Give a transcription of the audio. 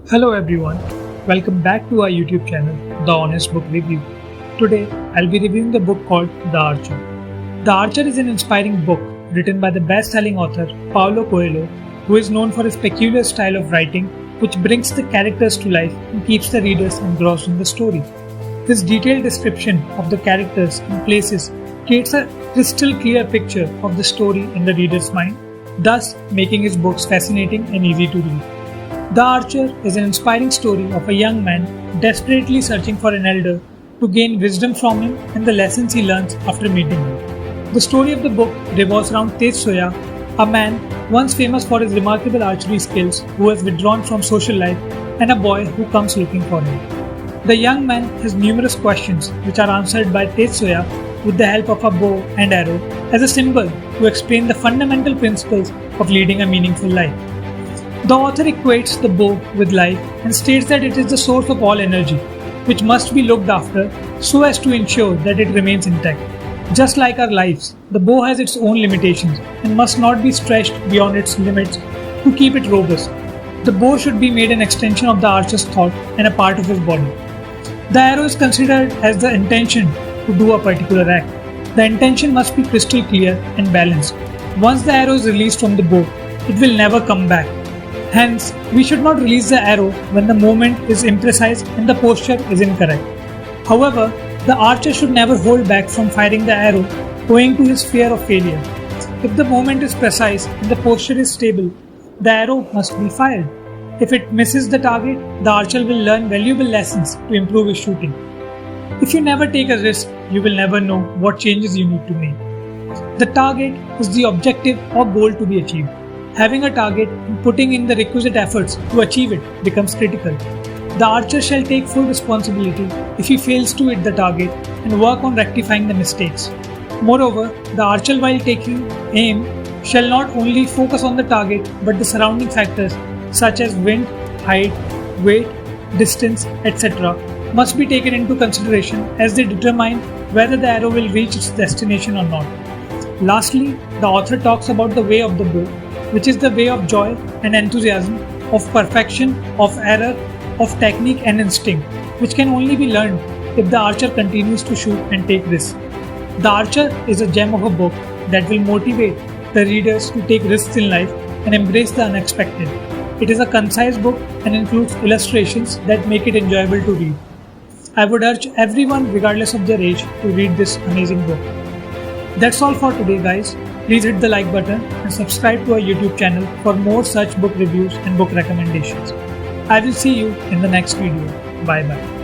Hello everyone, welcome back to our YouTube channel, The Honest Book Review. Today, I'll be reviewing the book called The Archer. The Archer is an inspiring book written by the best-selling author Paulo Coelho, who is known for his peculiar style of writing which brings the characters to life and keeps the readers engrossed in the story. This detailed description of the characters and places creates a crystal clear picture of the story in the reader's mind, thus making his books fascinating and easy to read. The Archer is an inspiring story of a young man desperately searching for an elder to gain wisdom from him and the lessons he learns after meeting him. The story of the book revolves around Tetsuya, a man once famous for his remarkable archery skills who has withdrawn from social life, and a boy who comes looking for him. The young man has numerous questions which are answered by Tetsuya with the help of a bow and arrow as a symbol to explain the fundamental principles of leading a meaningful life. The author equates the bow with life and states that it is the source of all energy, which must be looked after so as to ensure that it remains intact. Just like our lives, the bow has its own limitations and must not be stretched beyond its limits to keep it robust. The bow should be made an extension of the archer's thought and a part of his body. The arrow is considered as the intention to do a particular act. The intention must be crystal clear and balanced. Once the arrow is released from the bow, it will never come back. Hence, we should not release the arrow when the movement is imprecise and the posture is incorrect. However, the archer should never hold back from firing the arrow owing to his fear of failure. If the movement is precise and the posture is stable, the arrow must be fired. If it misses the target, the archer will learn valuable lessons to improve his shooting. If you never take a risk, you will never know what changes you need to make. The target is the objective or goal to be achieved. Having a target and putting in the requisite efforts to achieve it becomes critical. The archer shall take full responsibility if he fails to hit the target and work on rectifying the mistakes. Moreover, the archer while taking aim shall not only focus on the target but the surrounding factors such as wind, height, weight, distance, etc. must be taken into consideration as they determine whether the arrow will reach its destination or not. Lastly, the author talks about the way of the bow, which is the way of joy and enthusiasm, of perfection, of error, of technique and instinct, which can only be learned if the archer continues to shoot and take risks. The Archer is a gem of a book that will motivate the readers to take risks in life and embrace the unexpected. It is a concise book and includes illustrations that make it enjoyable to read. I would urge everyone, regardless of their age, to read this amazing book. That's all for today, guys. Please hit the like button and subscribe to our YouTube channel for more such book reviews and book recommendations. I will see you in the next video. Bye bye.